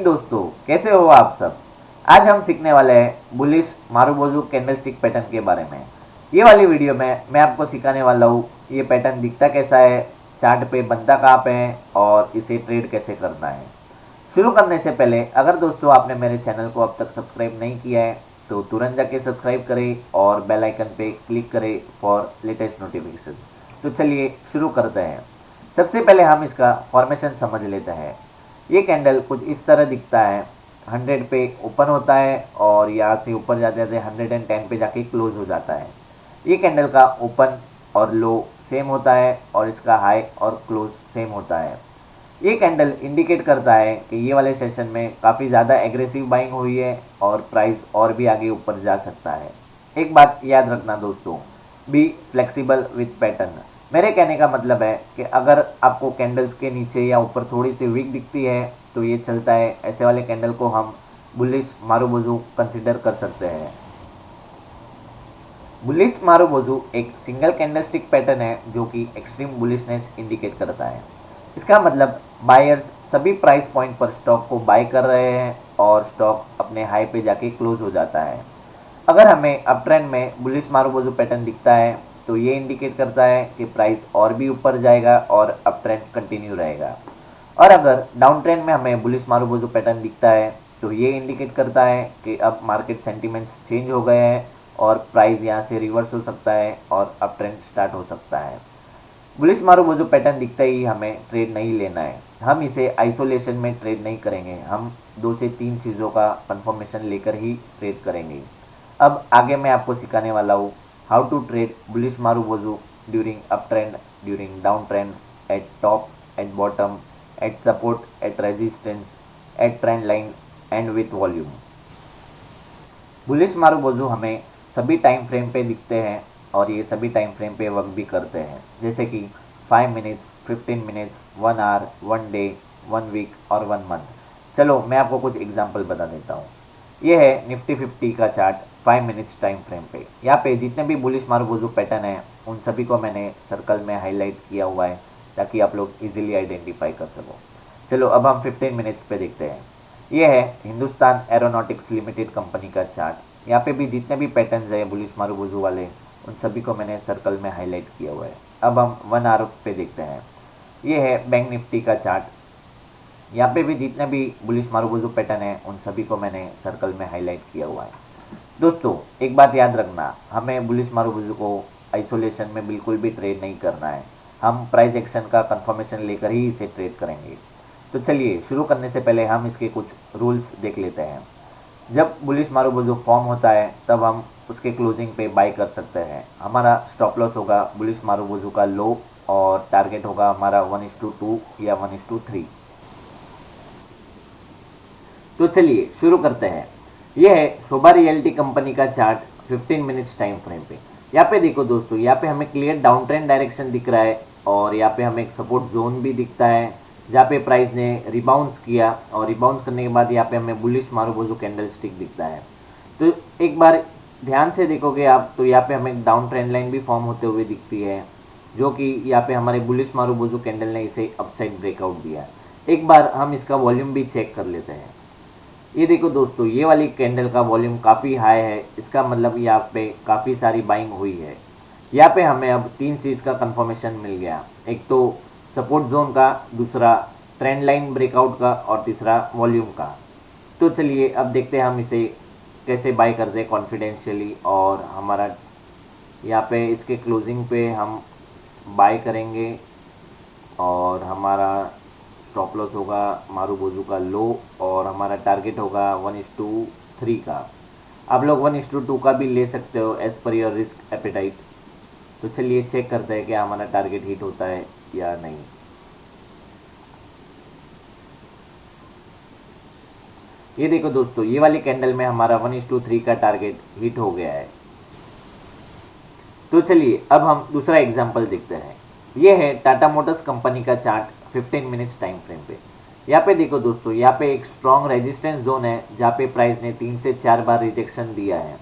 Morning दोस्तों, कैसे हो आप सब। आज हम सीखने वाले हैं बुलिश मारुबोजू कैंडलस्टिक पैटर्न के बारे में। ये वाली वीडियो में मैं आपको सिखाने वाला हूँ ये पैटर्न दिखता कैसा है, चार्ट पे बनता कहाँ पे है और इसे ट्रेड कैसे करना है। शुरू करने से पहले अगर दोस्तों आपने मेरे चैनल को अब तक सब्सक्राइब नहीं किया है तो तुरंत जाके सब्सक्राइब करें और बेल आइकन पे क्लिक करें फॉर लेटेस्ट नोटिफिकेशन। तो चलिए शुरू करते हैं। सबसे पहले हम इसका फॉर्मेशन समझ लेते हैं। ये कैंडल कुछ इस तरह दिखता है। 100 पे ओपन होता है और यहाँ से ऊपर जाते जाते 110 पे जाके क्लोज हो जाता है। ये कैंडल का ओपन और लो सेम होता है और इसका हाई और क्लोज सेम होता है। ये कैंडल इंडिकेट करता है कि ये वाले सेशन में काफ़ी ज़्यादा एग्रेसिव बाइंग हुई है और प्राइस और भी आगे ऊपर जा सकता है। एक बात याद रखना दोस्तों, बी फ्लेक्सिबल विथ पैटर्न। मेरे कहने का मतलब है कि अगर आपको कैंडल्स के नीचे या ऊपर थोड़ी सी वीक दिखती है तो ये चलता है, ऐसे वाले कैंडल को हम बुलिश मारुबोजू कंसिडर कर सकते हैं। बुलिश मारुबोजू एक सिंगल कैंडलस्टिक पैटर्न है जो कि एक्सट्रीम बुलिशनेस इंडिकेट करता है। इसका मतलब बायर्स सभी प्राइस पॉइंट पर स्टॉक को बाय कर रहे हैं और स्टॉक अपने हाई पे जाके क्लोज हो जाता है। अगर हमें अप ट्रेंड में बुलिश मारुबोजू पैटर्न दिखता है तो ये इंडिकेट करता है कि प्राइस और भी ऊपर जाएगा और अप ट्रेंड कंटिन्यू रहेगा। और अगर डाउन ट्रेंड में हमें बुलिश मारुबोजू पैटर्न दिखता है तो ये इंडिकेट करता है कि अब मार्केट सेंटिमेंट्स चेंज हो गए हैं और प्राइस यहाँ से रिवर्स हो सकता है और अप ट्रेंड स्टार्ट हो सकता है। बुलिश मारुबोजू पैटर्न दिखते ही हमें ट्रेड नहीं लेना है। हम इसे आइसोलेशन में ट्रेड नहीं करेंगे, हम 2 से 3 चीज़ों का कंफर्मेशन लेकर ही ट्रेड करेंगे। अब आगे मैं आपको सिखाने वाला हूँ how to trade bullish marubozu during up trend, during down trend, at top, at bottom, at support, at resistance, at trend line and with volume. Bullish marubozu हमें सभी टाइम फ्रेम पे दिखते हैं और ये सभी टाइम फ्रेम पे work भी करते हैं, जैसे कि 5 minutes, 15 minutes, 1 hour, 1 day, 1 week और 1 मंथ। चलो मैं आपको कुछ एग्जांपल बता देता हूँ। ये है निफ्टी 50 का चार्ट 5 मिनट्स टाइम फ्रेम पे। यहाँ पे जितने भी बुलिश मारुबोजू पैटर्न है उन सभी को मैंने सर्कल में हाईलाइट किया हुआ है ताकि आप लोग इजीली आइडेंटिफाई कर सको। चलो अब हम 15 मिनट्स पे देखते हैं। ये है हिंदुस्तान एरोनॉटिक्स लिमिटेड कंपनी का चार्ट। यहाँ पे भी जितने भी पैटर्न्स है बुलिश मारुबोजू वाले उन सभी को मैंने सर्कल में हाईलाइट किया हुआ है। अब हम 1 आवर पे देखते हैं। ये है बैंक निफ्टी का चार्ट। यहाँ पे भी जितने भी बुलिश मारुबोजू पैटर्न है उन सभी को मैंने सर्कल में हाईलाइट किया हुआ है। दोस्तों एक बात याद रखना, हमें बुलिश मारुबोजू को आइसोलेशन में बिल्कुल भी ट्रेड नहीं करना है। हम प्राइस एक्शन का कंफर्मेशन लेकर ही इसे ट्रेड करेंगे। तो चलिए शुरू करने से पहले हम इसके कुछ रूल्स देख लेते हैं। जब बुलिश मारुबोजू फॉर्म होता है तब हम उसके क्लोजिंग पे बाय कर सकते हैं। हमारा स्टॉप लॉस होगा बुलिश मारुबोजू का लो और टारगेट होगा हमारा 1:2 या 1:3। तो चलिए शुरू करते हैं। यह है शोभा रियल्टी कंपनी का चार्ट 15 मिनट्स टाइम फ्रेम पे। यहाँ पे देखो दोस्तों, यहाँ पे हमें क्लियर डाउन ट्रेंड डायरेक्शन दिख रहा है और यहाँ पे हमें एक सपोर्ट जोन भी दिखता है जहाँ पे प्राइस ने रिबाउंस किया और रिबाउंस करने के बाद यहाँ पे हमें बुलिश मारुबोजू कैंडल स्टिक दिखता है। तो एक बार ध्यान से देखोगे आप तो यहाँ पे हमें डाउन ट्रेंड लाइन भी फॉर्म होते हुए दिखती है जो कि यहाँ पे हमारे बुलिश मारुबोजू कैंडल ने इसे अपसाइड ब्रेकआउट दिया। एक बार हम इसका वॉल्यूम भी चेक कर लेते हैं। ये देखो दोस्तों, ये वाली कैंडल का वॉल्यूम काफ़ी हाई है, इसका मतलब यहाँ पे काफ़ी सारी बाइंग हुई है। यहाँ पे हमें अब 3 चीज़ का कंफर्मेशन मिल गया, एक तो सपोर्ट जोन का, दूसरा ट्रेंड लाइन ब्रेकआउट का और तीसरा वॉल्यूम का। तो चलिए अब देखते हैं हम इसे कैसे बाय करते हैं कॉन्फिडेंशियली। और हमारा यहाँ पे इसके क्लोजिंग पे हम बाय करेंगे और हमारा स्टॉप लॉस होगा मारुबोजू का लो और हमारा टारगेट होगा 1:3 का। आप लोग 1:2 का भी ले सकते हो as per your risk appetite. तो चलिए चेक करते हैं कि हमारा टारगेट हिट होता है या नहीं। ये देखो दोस्तों, ये वाली कैंडल में हमारा 1:3 का टारगेट हिट हो गया है। तो चलिए अब हम दूसरा एग्जांपल देखते हैं। ये है टाटा मोटर्स कंपनी का चार्ट 15 मिनट्स टाइम फ्रेम पे। यहाँ पे देखो दोस्तों, यहाँ पे एक स्ट्रॉन्ग रेजिस्टेंस जोन है जहाँ पे प्राइस ने 3 से 4 बार रिजेक्शन दिया है।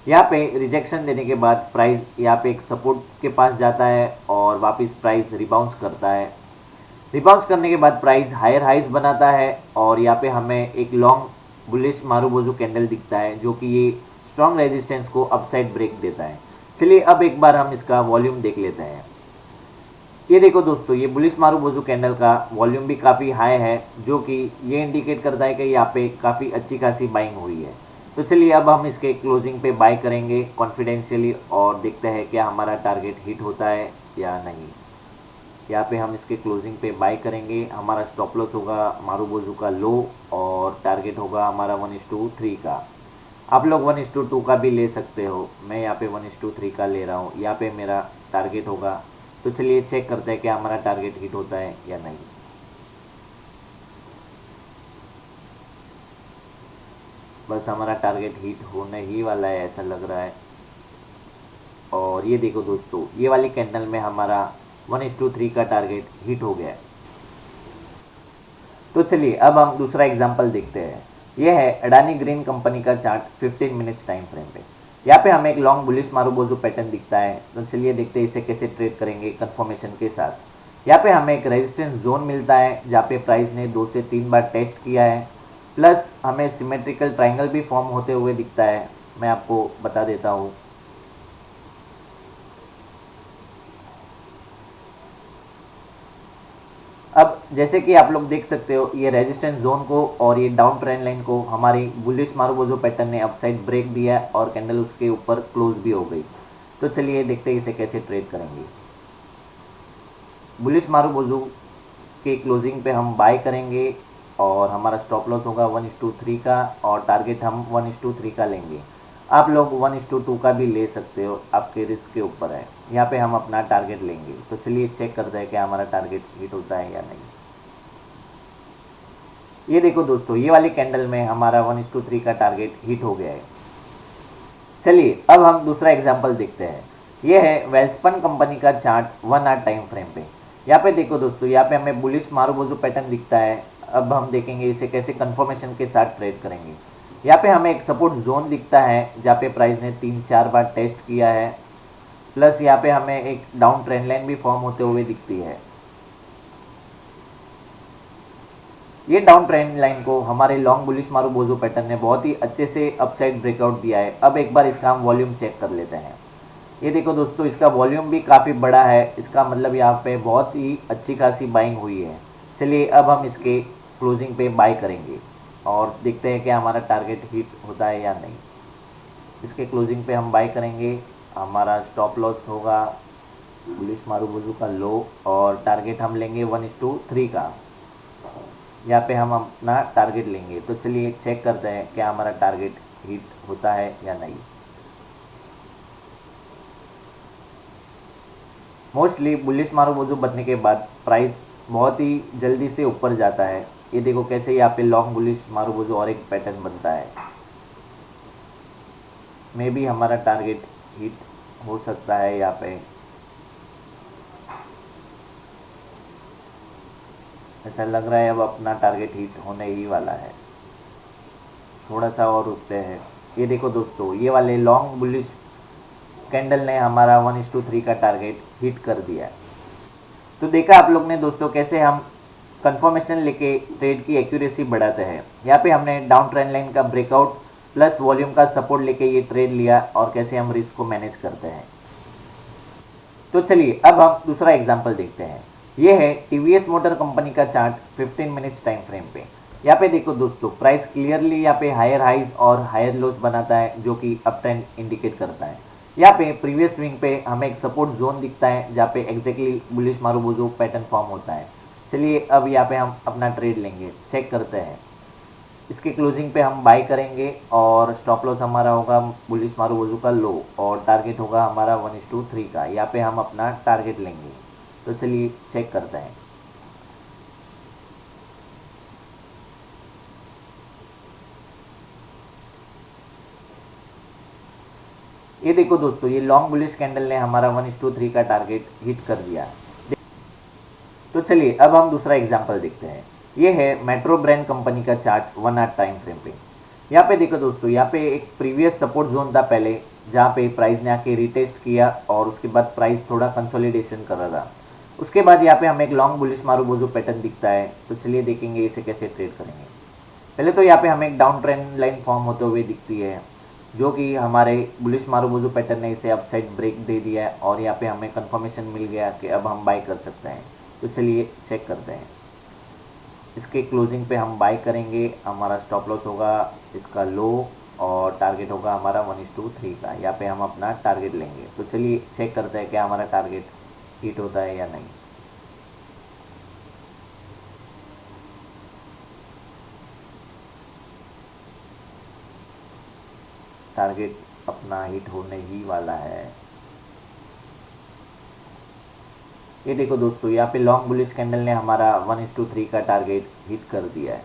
यहाँ पे रिजेक्शन देने के बाद प्राइस यहाँ पे एक सपोर्ट के पास जाता है और वापस प्राइस रिबाउंस करता है। रिबाउंस करने के बाद प्राइस हायर हाइज बनाता है और यहाँ पे हमें एक लॉन्ग बुलिश मारूबोजू कैंडल दिखता है जो कि ये स्ट्रॉन्ग रेजिस्टेंस को अपसाइड ब्रेक देता है। चलिए अब एक बार हम इसका वॉल्यूम देख लेते हैं। ये देखो दोस्तों, ये बुलिश मारूबोजू कैंडल का वॉल्यूम भी काफ़ी हाई है जो कि ये इंडिकेट करता है कि यहाँ पे काफ़ी अच्छी खासी बाइंग हुई है। तो चलिए अब हम इसके क्लोजिंग पे बाय करेंगे कॉन्फिडेंशियली और देखते हैं क्या हमारा टारगेट हिट होता है या नहीं। यहाँ पे हम इसके क्लोजिंग पे बाय करेंगे। हमारा स्टॉप लॉस होगा मारूबोजू का लो और टारगेट होगा हमारा 1:3 का। आप लोग 1:2 का भी ले सकते हो, मैं यहाँ पे 1:3 का ले रहा हूँ। यहाँ पे मेरा टारगेट होगा। तो चलिए चेक करते हैं कि हमारा टारगेट हिट होता है या नहीं। बस हमारा टारगेट हिट होने ही वाला है ऐसा लग रहा है। और ये देखो दोस्तों, ये वाली कैंडल में हमारा 1:3 का टारगेट हिट हो गया है। तो चलिए अब हम दूसरा एग्जांपल देखते हैं। यह है अडानी ग्रीन कंपनी का चार्ट 15 मिनट्स टाइम फ्रेम पे। यहाँ पे हमें एक लॉन्ग बुलिश मारूबोजू पैटर्न दिखता है। तो चलिए देखते हैं इसे कैसे ट्रेड करेंगे कंफर्मेशन के साथ। यहाँ पे हमें एक रेजिस्टेंस जोन मिलता है जहाँ पे प्राइस ने 2 से 3 बार टेस्ट किया है, प्लस हमें सिमेट्रिकल ट्राइंगल भी फॉर्म होते हुए दिखता है। मैं आपको बता देता हूँ। अब जैसे कि आप लोग देख सकते हो, ये रेजिस्टेंस जोन को और ये डाउन ट्रेंड लाइन को हमारी बुलिश मारूबोजू पैटर्न ने अपसाइड ब्रेक दिया और कैंडल उसके ऊपर क्लोज भी हो गई। तो चलिए देखते हैं इसे कैसे ट्रेड करेंगे। बुलिश मारूबोजू के क्लोजिंग पे हम बाय करेंगे और हमारा स्टॉप लॉस होगा 1:3 का और टारगेट हम 1:3 का लेंगे। आप लोग 1:2 का भी ले सकते हो, आपके रिस्क के ऊपर है। यहाँ पे हम अपना टारगेट लेंगे। तो चलिए चेक करते हैं कि हमारा टारगेट हिट होता है या नहीं। ये देखो दोस्तों, ये वाली कैंडल में हमारा 1:3 का टारगेट हिट हो गया है। चलिए अब हम दूसरा एग्जाम्पल देखते हैं। ये है वेल्सपन कंपनी का चार्ट 1 आवर टाइम फ्रेम पे। यहाँ पे देखो दोस्तों, यहाँ पे हमें बुलिश मारूबोजू पैटर्न दिखता है। अब हम देखेंगे इसे कैसे कंफर्मेशन के साथ ट्रेड करेंगे। यहाँ पे हमें एक सपोर्ट जोन दिखता है जहाँ पे प्राइस ने 3-4 बार टेस्ट किया है, प्लस यहाँ पे हमें एक डाउन ट्रेंड लाइन भी फॉर्म होते हुए दिखती है। ये डाउन ट्रेंड लाइन को हमारे लॉन्ग बुलिश मारूबोजू पैटर्न ने बहुत ही अच्छे से अपसाइड ब्रेकआउट दिया है। अब एक बार इसका हम वॉल्यूम चेक कर लेते हैं। ये देखो दोस्तों, इसका वॉल्यूम भी काफ़ी बड़ा है। इसका मतलब यहाँ पे बहुत ही अच्छी खासी बाइंग हुई है। चलिए अब हम इसके क्लोजिंग पे बाय करेंगे और देखते हैं कि हमारा टारगेट हिट होता है या नहीं। इसके क्लोजिंग पे हम बाय करेंगे। हमारा स्टॉप लॉस होगा बुलिश मारूबोजू का लो और टारगेट हम लेंगे 1:3 का। यहाँ पे हम अपना टारगेट लेंगे। तो चलिए चेक करते हैं क्या हमारा टारगेट हिट होता है या नहीं। मोस्टली बुलिश मारूबोजू बनने के बाद प्राइस बहुत ही जल्दी से ऊपर जाता है। ये देखो कैसे यहाँ पे लॉन्ग बुलिश मारूबोजू और एक पैटर्न बनता है। मे बी हमारा टारगेट हिट हो सकता है। यहाँ पे ऐसा लग रहा है अब अपना टारगेट हिट होने ही वाला है। थोड़ा सा और रुकते हैं। ये देखो दोस्तों, ये वाले लॉन्ग बुलिश कैंडल ने हमारा 1:3 का टारगेट हिट कर दिया। तो देखा आप लोग ने दोस्तों कैसे हम कंफर्मेशन लेके ट्रेड की एक्यूरेसी बढ़ाते हैं। यहाँ पे हमने डाउन ट्रेंड लाइन का ब्रेकआउट प्लस वॉल्यूम का सपोर्ट लेके ये ट्रेड लिया और कैसे हम रिस्क को मैनेज करते हैं। तो चलिए अब हम दूसरा एग्जांपल देखते हैं। ये है टीवीएस मोटर कंपनी का चार्ट 15 मिनट्स टाइम फ्रेम पे। यहाँ पे देखो दोस्तों, प्राइस क्लियरली यहाँ पे हायर हाइज और हायर लोज बनाता है जो कि अप ट्रेंड इंडिकेट करता है। यहाँ पे प्रीवियस स्विंग पे हमें एक सपोर्ट जोन दिखता है जहाँ पे exactly bullish marubozu pattern form होता है। चलिए अब यहाँ पे हम अपना ट्रेड लेंगे, चेक करते हैं। इसके क्लोजिंग पे हम बाय करेंगे और स्टॉप लॉस हमारा होगा बुलिश मारूबोजू का लो और टारगेट होगा हमारा 1:3 का। यहाँ पे हम अपना टारगेट लेंगे। तो चलिए चेक करते हैं। ये देखो दोस्तों, ये लॉन्ग बुलिश कैंडल ने हमारा 1:3 का टारगेट हिट कर दिया। तो चलिए अब हम दूसरा एग्जांपल देखते हैं। ये है मेट्रो ब्रांड कंपनी का चार्ट 1 आवर टाइम फ्रेम पे। यहाँ पे देखो दोस्तों, यहाँ पे एक प्रीवियस सपोर्ट जोन था पहले जहाँ पे प्राइस ने आके रिटेस्ट किया और उसके बाद प्राइस थोड़ा कंसोलिडेशन कर रहा था। उसके बाद यहाँ पे हमें एक लॉन्ग बुलिश मारुबोजो पैटर्न दिखता है, तो चलिए देखेंगे इसे कैसे ट्रेड करेंगे। पहले तो यहाँ पे हमें एक डाउन ट्रेंड लाइन फॉर्म होते हुए दिखती है, जो कि हमारे बुलिश मारुबोजो पैटर्न ने इसे अपसाइड ब्रेक दे दिया है और यहाँ पे हमें कंफर्मेशन मिल गया कि अब हम बाय कर सकते हैं। तो चलिए चेक करते हैं। इसके क्लोजिंग पे हम बाय करेंगे, हमारा स्टॉप लॉस होगा इसका लो और टारगेट होगा हमारा 1:3 का। यहाँ पे हम अपना टारगेट लेंगे। तो चलिए चेक करते हैं क्या हमारा टारगेट हिट होता है या नहीं। टारगेट अपना हिट होने ही वाला है। ये देखो दोस्तों, यहाँ पे लॉन्ग बुलिश कैंडल ने हमारा 1:3 का टारगेट हिट कर दिया है।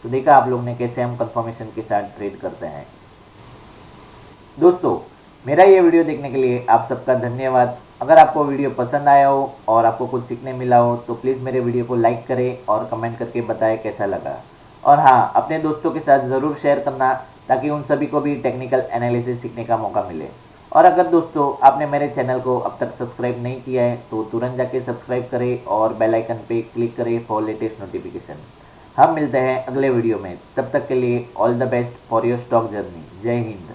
तो देखा आप लोग ने कैसे हम कंफर्मेशन के साथ ट्रेड करते हैं। दोस्तों, मेरा ये वीडियो देखने के लिए आप सबका धन्यवाद। अगर आपको वीडियो पसंद आया हो और आपको कुछ सीखने मिला हो तो प्लीज़ मेरे वीडियो को लाइक करें और कमेंट करके बताएं कैसा लगा। और हाँ, अपने दोस्तों के साथ ज़रूर शेयर करना ताकि उन सभी को भी टेक्निकल एनालिसिस सीखने का मौका मिले। और अगर दोस्तों आपने मेरे चैनल को अब तक सब्सक्राइब नहीं किया है तो तुरंत जाके सब्सक्राइब करें और बेल आइकन पे क्लिक करें फॉर लेटेस्ट नोटिफिकेशन। हम मिलते हैं अगले वीडियो में, तब तक के लिए all the best for your stock journey. जय हिंद।